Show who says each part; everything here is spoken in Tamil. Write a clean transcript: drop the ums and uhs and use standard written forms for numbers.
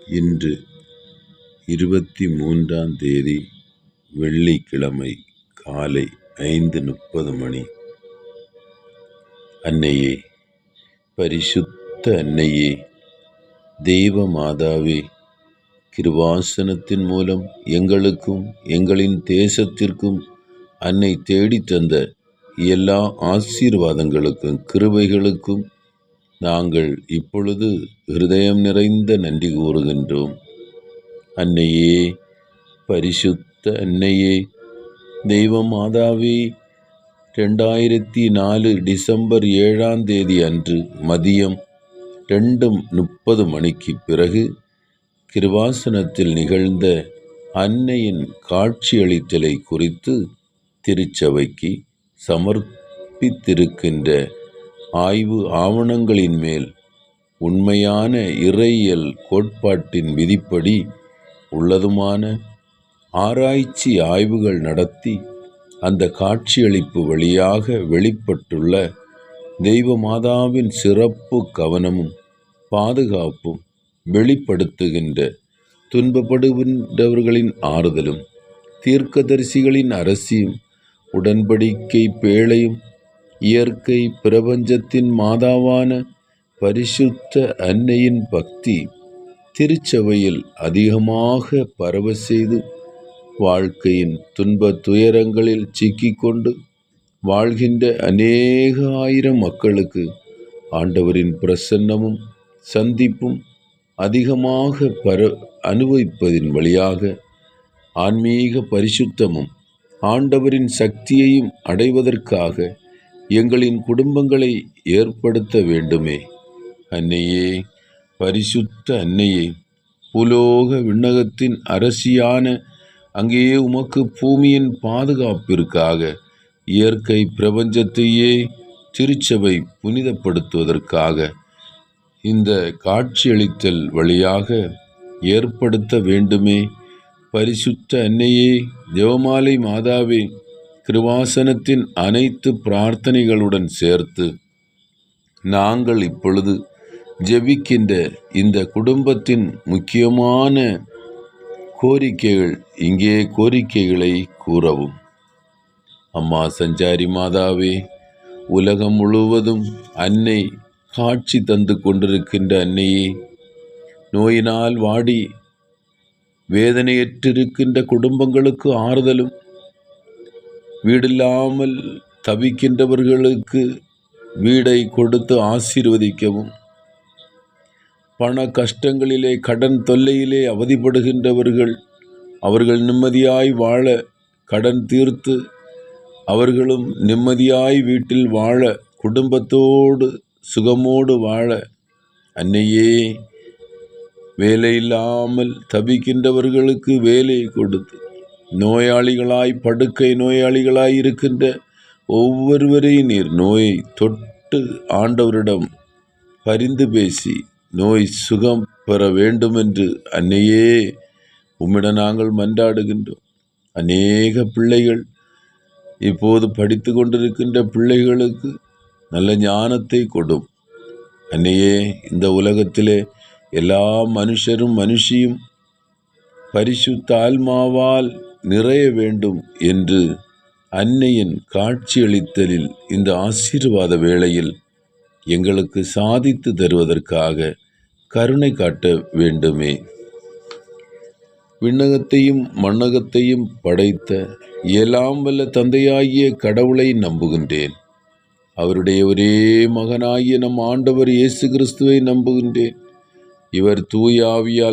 Speaker 1: இன்று 23ஆம் தேதி வெள்ளிக்கிழமை காலை 5:30 மணி. அன்னையே, பரிசுத்த அன்னையே, தெய்வ மாதாவே, கிருபாசனத்தின் மூலம் எங்களுக்கும் எங்களின் தேசத்திற்கும் அன்னை தேடித் தந்த எல்லா ஆசீர்வாதங்களுக்கும் கிருபைகளுக்கும் நாங்கள் இப்பொழுது இருதயம் நிறைந்த நன்றி கூறுகின்றோம். அன்னையே, பரிசுத்த அன்னையே, தெய்வ மாதாவே, 2004 டிசம்பர் 7ஆம் தேதி அன்று மதியம் 2:30 மணிக்கு பிறகு கிருபாசனத்தில் நிகழ்ந்த அன்னையின் காட்சியளித்தலை குறித்து திருச்சபைக்கு சமர்ப்பித்திருக்கின்ற ஆய்வு ஆவணங்களின் மேல் உண்மையான இறையியல் கோட்பாட்டின் விதிப்படி உள்ளதுமான ஆராய்ச்சி ஆய்வுகள் நடத்தி அந்த காட்சியளிப்பு வழியாக வெளிப்பட்டுள்ள தெய்வ மாதாவின் சிறப்பு கவனமும் பாதுகாப்பும் வெளிப்படுத்துகின்ற துன்பப்படுகின்றவர்களின் ஆறுதலும் தீர்க்கதரிசிகளின் அரசியும் உடன்படிக்கை பேழையும் இயற்கை பிரபஞ்சத்தின் மாதாவான பரிசுத்த அன்னையின் பக்தி திருச்சபையில் அதிகமாக பரவ செய்து வாழ்க்கையின் துன்ப துயரங்களில் சிக்கிக்கொண்டு வாழ்கின்ற அநேக ஆயிரம் மக்களுக்கு ஆண்டவரின் பிரசன்னமும் சந்திப்பும் அதிகமாக அனுபவிப்பதின் வழியாக ஆன்மீக பரிசுத்தமும் ஆண்டவரின் சக்தியையும் அடைவதற்காக எங்களின் குடும்பங்களை ஏற்படுத்த வேண்டுமே. அன்னையே, பரிசுத்த அன்னையே, புலோக விண்ணகத்தின் அரசியான அங்கே உமக்கு பூமியின் பாதுகாப்பிற்காக இயற்கை பிரபஞ்சத்தையே திருச்சபை புனிதப்படுத்துவதற்காக இந்த காட்சியளித்தல் வழியாக ஏற்படுத்த வேண்டுமே. பரிசுத்த அன்னையே, ஜெபமாலை மாதாவே, கிருபாசனத்தின் அனைத்து பிரார்த்தனைகளுடன் சேர்த்து நாங்கள் இப்பொழுது ஜெபிக்கின்ற இந்த குடும்பத்தின் முக்கியமான கோரிக்கைகள் இங்கே கோரிக்கைகளை கூறவும். அம்மா சஞ்சாரி மாதாவே, உலகம் முழுவதும் அன்னை காட்சி தந்து கொண்டிருக்கின்ற அன்னையே, நோயினால் வாடி வேதனையற்றிருக்கின்ற குடும்பங்களுக்கு ஆறுதலும் வீடில்லாமல் தவிக்கின்றவர்களுக்கு வீடை கொடுத்து ஆசீர்வதிக்கவும், பண கஷ்டங்களிலே கடன் தொல்லையிலே அவதிப்படுகின்றவர்கள் அவர்கள் நிம்மதியாய் வாழ கடன் தீர்த்து அவர்களும் நிம்மதியாய் வீட்டில் வாழ குடும்பத்தோடு சுகமோடு வாழ அன்னையே, வேலையில்லாமல் தவிக்கின்றவர்களுக்கு வேலை கொடுத்து நோயாளிகளாய் படுக்கை நோயாளிகளாய் இருக்கின்ற ஒவ்வொருவரையும் நீர் நோயை தொட்டு ஆண்டவரிடம் பரிந்து பேசி நோய் சுகம் பெற வேண்டுமென்று அன்னையே உம்மிடம் நாங்கள் மன்றாடுகின்றோம். அநேக பிள்ளைகள் இப்போது படித்து கொண்டிருக்கின்ற பிள்ளைகளுக்கு நல்ல ஞானத்தை கொடும். அன்னையே, இந்த உலகத்திலே எல்லா மனுஷரும் மனுஷியும் பரிசுத்த ஆத்மாவால் நிறைய வேண்டும் என்று அன்னையின் காட்சியளித்தலில் இந்த ஆசீர்வாத வேளையில் எங்களுக்கு சாதித்து தருவதற்காக கருணை காட்ட வேண்டுமே. விண்ணகத்தையும் மண்ணகத்தையும் படைத்த எல்லாம் வல்ல தந்தையாகிய கடவுளை நம்புகின்றேன். அவருடைய ஒரே மகனாகிய நம் ஆண்டவர் இயேசு கிறிஸ்துவை நம்புகின்றேன். இவர் தூய ஆவியால்